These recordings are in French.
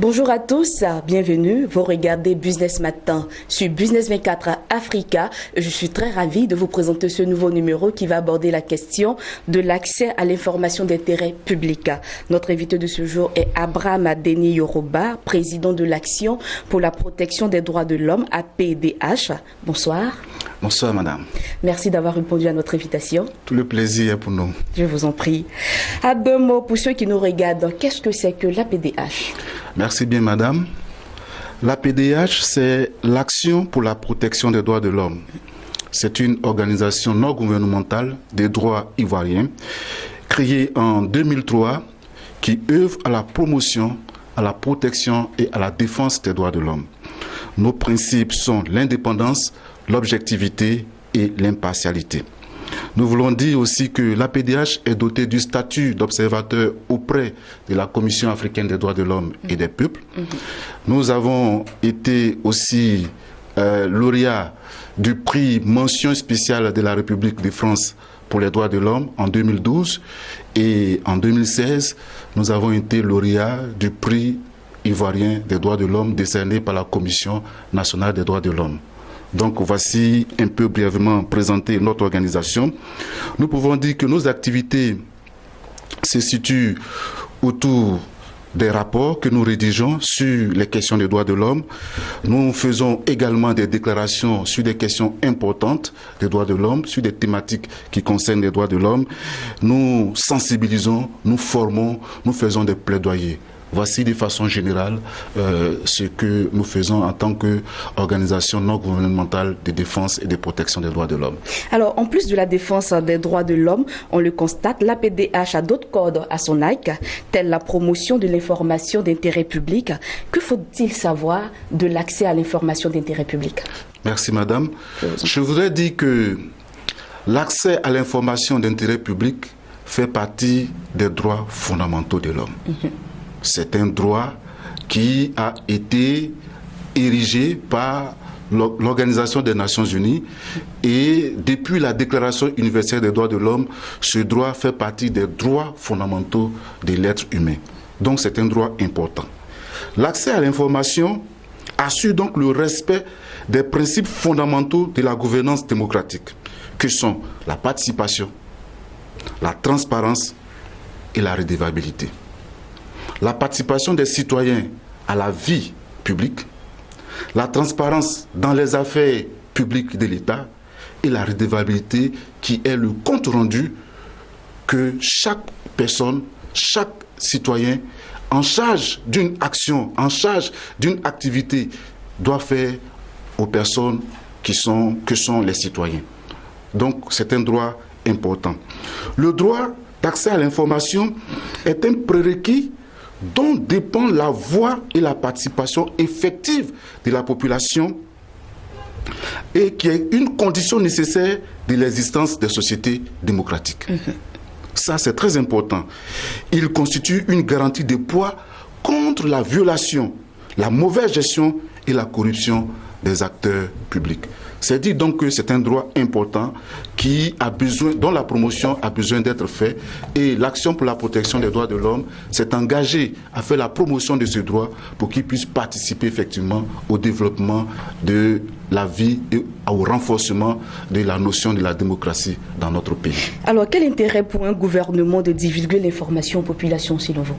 Bonjour à tous, bienvenue. Vous regardez Business Matin sur Business 24 Africa. Je suis très ravie de vous présenter ce nouveau numéro qui va aborder la question de l'accès à l'information d'intérêt public. Notre invité de ce jour est Abraham Adeni Yoruba, président de l'Action pour la protection des droits de l'homme, APDH. Bonsoir. Bonsoir, madame. Merci d'avoir répondu à notre invitation. Tout le plaisir est pour nous. Je vous en prie. À deux mots, pour ceux qui nous regardent, qu'est-ce que c'est que l'APDH? Merci bien, madame. L'APDH, c'est l'Action pour la protection des droits de l'homme. C'est une organisation non gouvernementale des droits ivoiriens, créée en 2003, qui œuvre à la promotion, à la protection et à la défense des droits de l'homme. Nos principes sont l'indépendance, l'objectivité et l'impartialité. Nous voulons dire aussi que l'APDH est doté du statut d'observateur auprès de la Commission africaine des droits de l'homme et des peuples. Nous avons été aussi lauréats du prix mention spéciale de la République de France pour les droits de l'homme en 2012 et en 2016, nous avons été lauréats du prix ivoirien des droits de l'homme décerné par la Commission nationale des droits de l'homme. Donc voici un peu brièvement présenter notre organisation. Nous pouvons dire que nos activités se situent autour des rapports que nous rédigeons sur les questions des droits de l'homme. Nous faisons également des déclarations sur des questions importantes des droits de l'homme, sur des thématiques qui concernent les droits de l'homme. Nous sensibilisons, nous formons, nous faisons des plaidoyers. Voici de façon générale ce que nous faisons en tant qu'organisation non gouvernementale de défense et de protection des droits de l'homme. Alors, en plus de la défense des droits de l'homme, on le constate, l'APDH a d'autres cordes à son arc, telle la promotion de l'information d'intérêt public. Que faut-il savoir de l'accès à l'information d'intérêt public? Merci, madame. Je voudrais dire que l'accès à l'information d'intérêt public fait partie des droits fondamentaux de l'homme. C'est un droit qui a été érigé par l'Organisation des Nations Unies et depuis la Déclaration universelle des droits de l'homme, ce droit fait partie des droits fondamentaux de l'être humain. Donc c'est un droit important. L'accès à l'information assure donc le respect des principes fondamentaux de la gouvernance démocratique, que sont la participation, la transparence et la redevabilité. La participation des citoyens à la vie publique, la transparence dans les affaires publiques de l'État et la redevabilité qui est le compte rendu que chaque personne, chaque citoyen en charge d'une action, en charge d'une activité doit faire aux personnes que sont les citoyens. Donc c'est un droit important. Le droit d'accès à l'information est un prérequis dont dépend la voix et la participation effective de la population et qui est une condition nécessaire de l'existence des sociétés démocratiques. Ça, c'est très important. Il constitue une garantie de poids contre la violation, la mauvaise gestion et la corruption des acteurs publics. C'est dit donc que c'est un droit important dont la promotion a besoin d'être faite et l'Action pour la protection des droits de l'homme s'est engagée à faire la promotion de ce droit pour qu'il puisse participer effectivement au développement de la vie et au renforcement de la notion de la démocratie dans notre pays. Alors quel intérêt pour un gouvernement de divulguer l'information aux populations selon vous?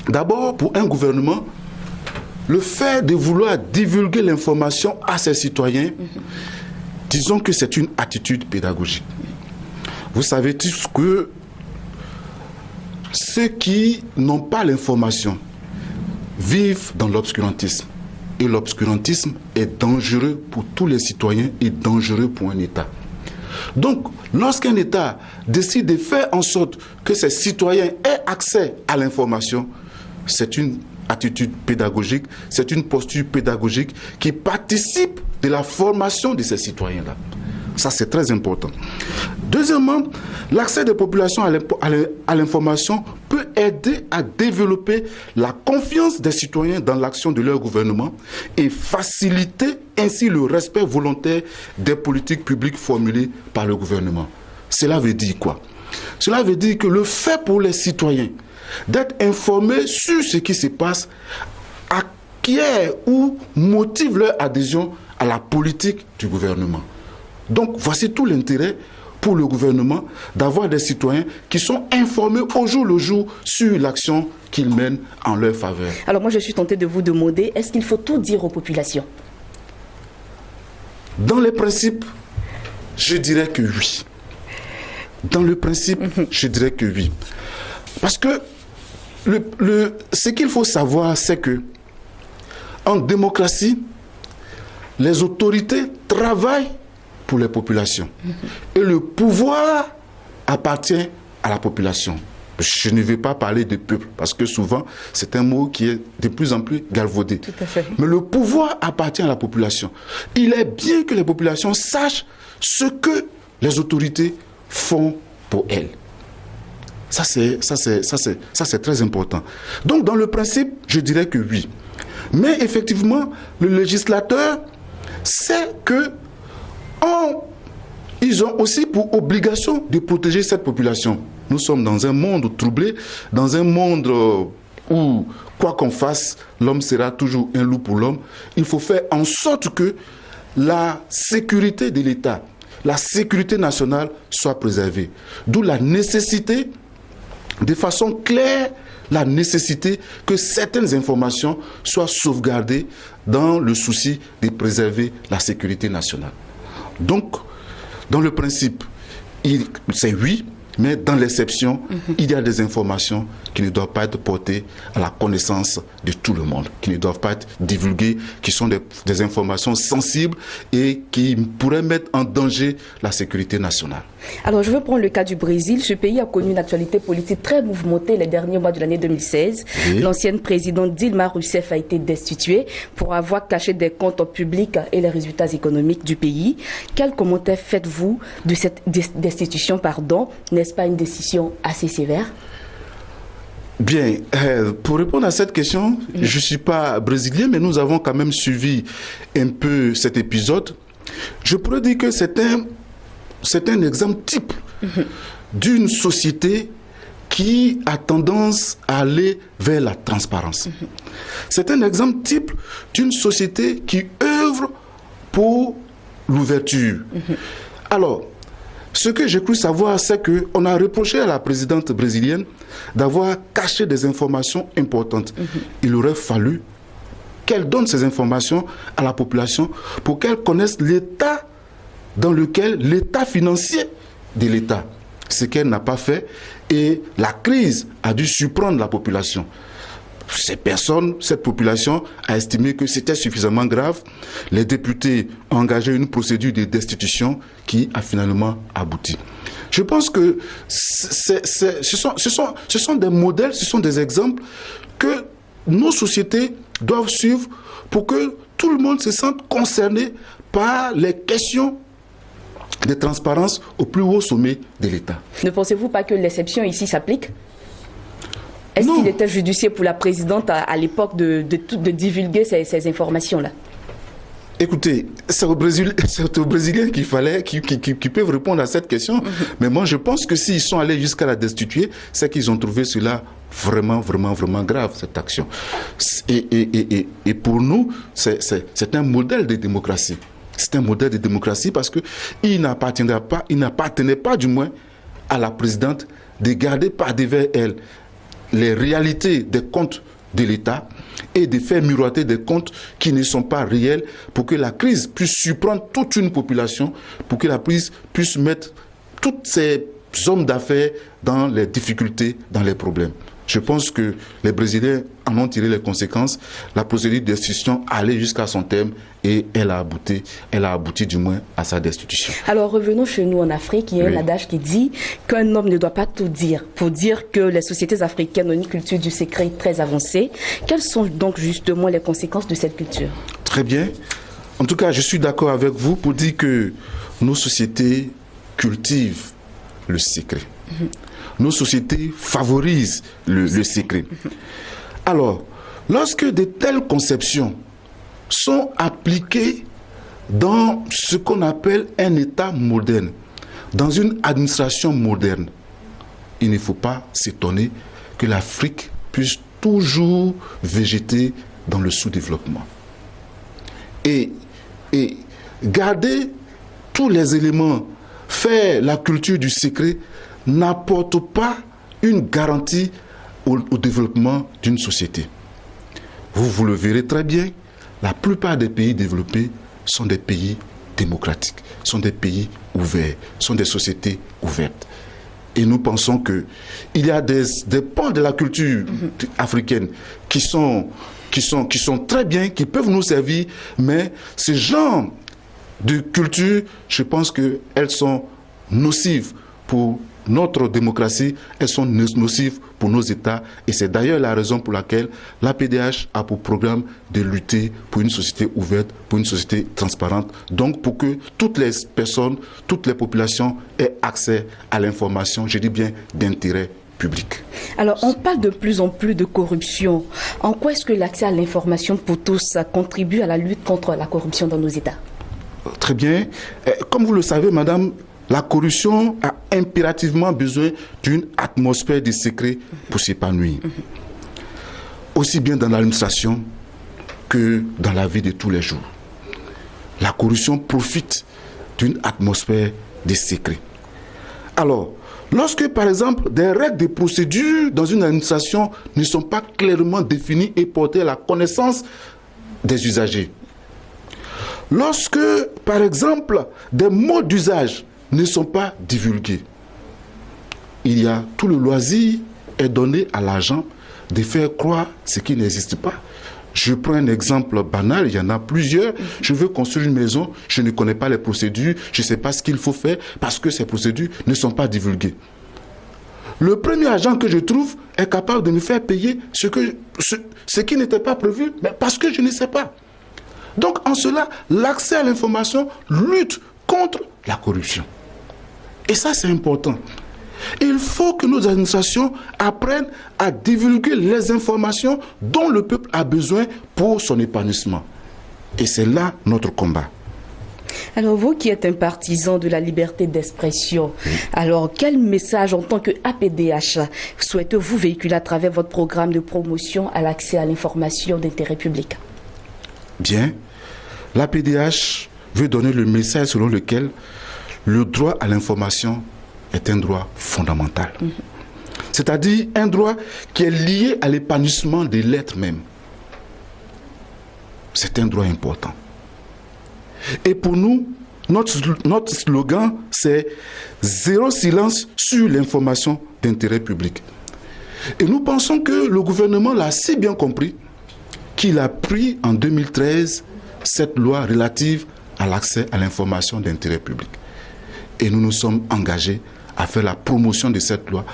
D'abord, pour un gouvernement, le fait de vouloir divulguer l'information à ses citoyens, disons que c'est une attitude pédagogique. Vous savez tous que ceux qui n'ont pas l'information vivent dans l'obscurantisme. Et l'obscurantisme est dangereux pour tous les citoyens et dangereux pour un État. Donc, lorsqu'un État décide de faire en sorte que ses citoyens aient accès à l'information, c'est une attitude pédagogique, c'est une posture pédagogique qui participe de la formation de ces citoyens-là. Ça, c'est très important. Deuxièmement, l'accès des populations à l'information peut aider à développer la confiance des citoyens dans l'action de leur gouvernement et faciliter ainsi le respect volontaire des politiques publiques formulées par le gouvernement. Cela veut dire quoi? Cela veut dire que le fait pour les citoyens d'être informés sur ce qui se passe acquiert ou motive leur adhésion à la politique du gouvernement. Donc voici tout l'intérêt pour le gouvernement d'avoir des citoyens qui sont informés au jour le jour sur l'action qu'ils mènent en leur faveur. Alors moi je suis tentée de vous demander, est-ce qu'il faut tout dire aux populations? Dans les principes, je dirais que oui. Dans le principe, je dirais que oui. Parce que ce qu'il faut savoir, c'est que en démocratie, les autorités travaillent pour les populations. Et le pouvoir appartient à la population. Je ne vais pas parler de peuple, parce que souvent, c'est un mot qui est de plus en plus galvaudé. Tout à fait. Mais le pouvoir appartient à la population. Il est bien que les populations sachent ce que les autorités font pour elles. Ça, c'est très important. Donc, dans le principe, je dirais que oui. Mais effectivement, le législateur sait que ils ont aussi pour obligation de protéger cette population. Nous sommes dans un monde troublé, dans un monde où, quoi qu'on fasse, l'homme sera toujours un loup pour l'homme. Il faut faire en sorte que la sécurité de l'État, la sécurité nationale soit préservée. D'où la nécessité, de façon claire, la nécessité que certaines informations soient sauvegardées dans le souci de préserver la sécurité nationale. Donc, dans le principe, c'est oui, mais dans l'exception, il y a des informations qui ne doivent pas être portées à la connaissance de tout le monde, qui ne doivent pas être divulguées, qui sont des informations sensibles et qui pourraient mettre en danger la sécurité nationale. Alors, je veux prendre le cas du Brésil. Ce pays a connu une actualité politique très mouvementée les derniers mois de l'année 2016. Oui. L'ancienne présidente Dilma Rousseff a été destituée pour avoir caché des comptes publics et les résultats économiques du pays. Quel commentaire faites-vous de cette destitution, N'est-ce pas une décision assez sévère? Bien, pour répondre à cette question, je ne suis pas brésilien, mais nous avons quand même suivi un peu cet épisode. Je pourrais dire que c'est un exemple type d'une société qui a tendance à aller vers la transparence. C'est un exemple type d'une société qui œuvre pour l'ouverture. Alors, ce que j'ai cru savoir, c'est qu'on a reproché à la présidente brésilienne d'avoir caché des informations importantes. Il aurait fallu qu'elle donne ces informations à la population pour qu'elle connaisse l'état dans lequel l'état financier de l'État. Ce qu'elle n'a pas fait et la crise a dû surprendre la population. Cette population a estimé que c'était suffisamment grave. Les députés ont engagé une procédure de destitution qui a finalement abouti. Je pense que ce sont des modèles, ce sont des exemples que nos sociétés doivent suivre pour que tout le monde se sente concerné par les questions de transparence au plus haut sommet de l'État. Ne pensez-vous pas que l'exception ici s'applique ? Est-ce qu'il était judicieux pour la présidente à l'époque de divulguer ces informations-là? Écoutez, c'est aux Brésiliens qu'il fallait, qui peuvent répondre à cette question. Mais moi, je pense que s'ils sont allés jusqu'à la destituer, c'est qu'ils ont trouvé cela vraiment grave, cette action. Et pour nous, c'est un modèle de démocratie. C'est un modèle de démocratie parce qu'il n'appartenait pas du moins à la présidente de garder par devers elle les réalités des comptes de l'État et de faire miroiter des comptes qui ne sont pas réels pour que la crise puisse surprendre toute une population, pour que la crise puisse mettre tous ces hommes d'affaires dans les difficultés, dans les problèmes. Je pense que les Brésiliens en ont tiré les conséquences. La procédure de destitution allait jusqu'à son terme et elle a abouti du moins à sa destitution. Alors revenons chez nous en Afrique. Il y a un adage qui dit qu'un homme ne doit pas tout dire. Pour dire que les sociétés africaines ont une culture du secret très avancée. Quelles sont donc justement les conséquences de cette culture? Très bien. En tout cas, je suis d'accord avec vous pour dire que nos sociétés cultivent le secret. Nos sociétés favorisent le secret. Alors, lorsque de telles conceptions sont appliquées dans ce qu'on appelle un État moderne, dans une administration moderne, il ne faut pas s'étonner que l'Afrique puisse toujours végéter dans le sous-développement. Et garder tous les éléments, faire la culture du secret, n'apporte pas une garantie au développement d'une société. Vous le verrez très bien, la plupart des pays développés sont des pays démocratiques, sont des pays ouverts, sont des sociétés ouvertes. Et nous pensons qu'il y a des pans de la culture africaine qui sont très bien, qui peuvent nous servir, mais ce genre de culture, je pense qu'elles sont nocives pour notre démocratie, elles sont nocives pour nos États. Et c'est d'ailleurs la raison pour laquelle l'APDH a pour programme de lutter pour une société ouverte, pour une société transparente. Donc pour que toutes les personnes, toutes les populations aient accès à l'information, je dis bien d'intérêt public. Alors on parle de plus en plus de corruption. En quoi est-ce que l'accès à l'information pour tous contribue à la lutte contre la corruption dans nos États? Très bien. Comme vous le savez, madame, la corruption a impérativement besoin d'une atmosphère de secret pour s'épanouir. Aussi bien dans l'administration que dans la vie de tous les jours. La corruption profite d'une atmosphère de secret. Alors, lorsque, par exemple, des règles de procédure dans une administration ne sont pas clairement définies et portées à la connaissance des usagers, lorsque, par exemple, des mots d'usage ne sont pas divulgués, il y a tout le loisir est donné à l'agent de faire croire ce qui n'existe pas. Je prends un exemple banal, il y en a plusieurs. Je veux construire une maison, je ne connais pas les procédures, je ne sais pas ce qu'il faut faire parce que ces procédures ne sont pas divulguées. Le premier agent que je trouve est capable de me faire payer ce qui n'était pas prévu, mais parce que je ne sais pas. Donc en cela, l'accès à l'information lutte contre la corruption. Et ça, c'est important. Il faut que nos administrations apprennent à divulguer les informations dont le peuple a besoin pour son épanouissement. Et c'est là notre combat. Alors vous qui êtes un partisan de la liberté d'expression, alors quel message en tant que APDH souhaitez-vous véhiculer à travers votre programme de promotion à l'accès à l'information d'intérêt public? Bien, l'APDH veut donner le message selon lequel le droit à l'information est un droit fondamental. C'est-à-dire un droit qui est lié à l'épanouissement de l'être même. C'est un droit important. Et pour nous, notre slogan, c'est « Zéro silence sur l'information d'intérêt public ». Et nous pensons que le gouvernement l'a si bien compris qu'il a pris en 2013 cette loi relative à l'accès à l'information d'intérêt public. Et nous nous sommes engagés à faire la promotion de cette loi.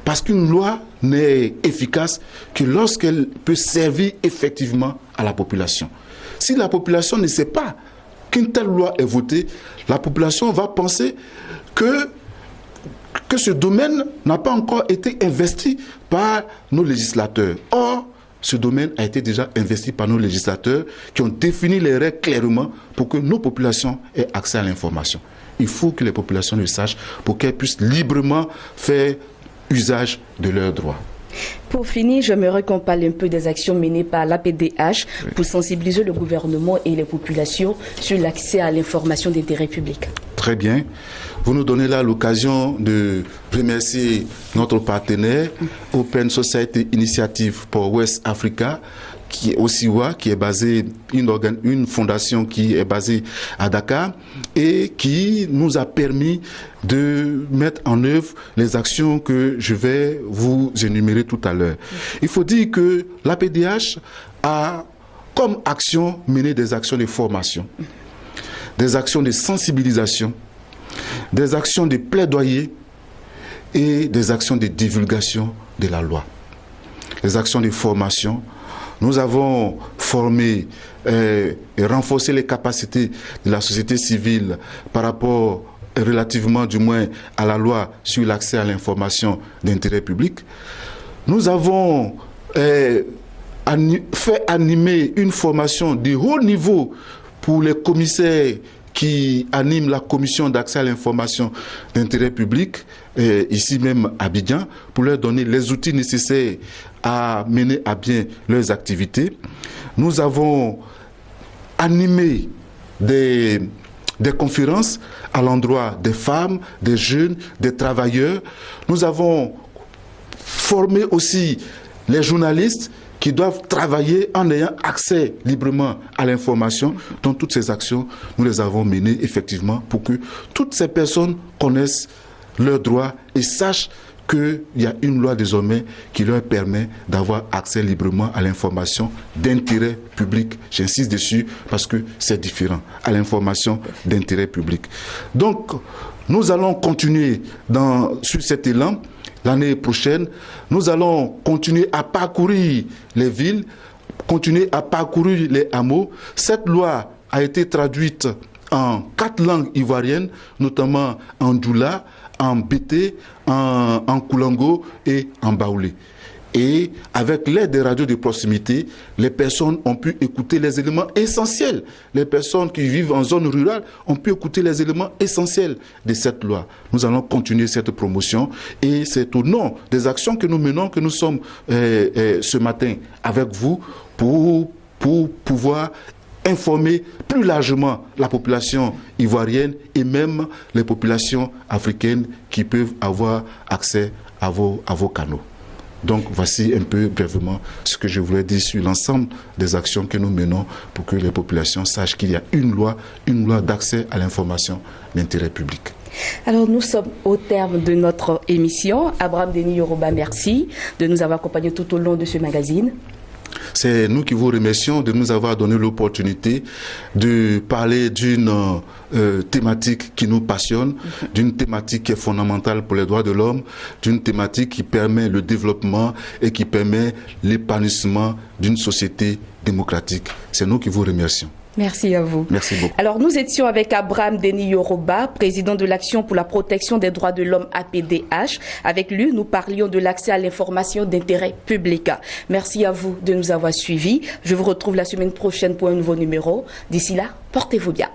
Parce qu'une loi n'est efficace que lorsqu'elle peut servir effectivement à la population. Si la population ne sait pas qu'une telle loi est votée, la population va penser que ce domaine n'a pas encore été investi par nos législateurs. Or, ce domaine a été déjà investi par nos législateurs qui ont défini les règles clairement pour que nos populations aient accès à l'information. Il faut que les populations le sachent pour qu'elles puissent librement faire usage de leurs droits. Pour finir, j'aimerais qu'on parle un peu des actions menées par l'APDH pour sensibiliser le gouvernement et les populations sur l'accès à l'information d'intérêt public. Très bien. Vous nous donnez là l'occasion de remercier notre partenaire Open Society Initiative for West Africa, qui est OSIWA, qui est basée, une fondation qui est basée à Dakar et qui nous a permis de mettre en œuvre les actions que je vais vous énumérer tout à l'heure. Il faut dire que l'APDH a comme action mené des actions de formation, des actions de sensibilisation, des actions de plaidoyer et des actions de divulgation de la loi. Les actions de formation, nous avons formé et renforcé les capacités de la société civile par rapport, relativement du moins, à la loi sur l'accès à l'information d'intérêt public. Nous avons fait animer une formation de haut niveau pour les commissaires qui anime la commission d'accès à l'information d'intérêt public, ici même à Abidjan, pour leur donner les outils nécessaires à mener à bien leurs activités. Nous avons animé des conférences à l'endroit des femmes, des jeunes, des travailleurs. Nous avons formé aussi les journalistes qui doivent travailler en ayant accès librement à l'information. Donc toutes ces actions, nous les avons menées effectivement pour que toutes ces personnes connaissent leurs droits et sachent qu'il y a une loi désormais qui leur permet d'avoir accès librement à l'information d'intérêt public. J'insiste dessus parce que c'est différent, à l'information d'intérêt public. Donc, nous allons continuer sur cet élan. L'année prochaine, nous allons continuer à parcourir les villes, continuer à parcourir les hameaux. Cette loi a été traduite en 4 langues ivoiriennes, notamment en Djoula, en Bété, en Koulango et en Baoulé. Et avec l'aide des radios de proximité, les personnes ont pu écouter les éléments essentiels. Les personnes qui vivent en zone rurale ont pu écouter les éléments essentiels de cette loi. Nous allons continuer cette promotion et c'est au nom des actions que nous menons que nous sommes ce matin avec vous pour pouvoir informer plus largement la population ivoirienne et même les populations africaines qui peuvent avoir accès à vos canaux. Donc voici un peu brièvement ce que je voulais dire sur l'ensemble des actions que nous menons pour que les populations sachent qu'il y a une loi d'accès à l'information d'intérêt public. Alors nous sommes au terme de notre émission. Abraham Denis Yoruba, merci de nous avoir accompagnés tout au long de ce magazine. C'est nous qui vous remercions de nous avoir donné l'opportunité de parler d'une thématique qui nous passionne, d'une thématique qui est fondamentale pour les droits de l'homme, d'une thématique qui permet le développement et qui permet l'épanouissement d'une société démocratique. C'est nous qui vous remercions. Merci à vous. Merci beaucoup. Alors, nous étions avec Abraham Denis Yoruba, président de l'Action pour la protection des droits de l'homme APDH. Avec lui, nous parlions de l'accès à l'information d'intérêt public. Merci à vous de nous avoir suivis. Je vous retrouve la semaine prochaine pour un nouveau numéro. D'ici là, portez-vous bien.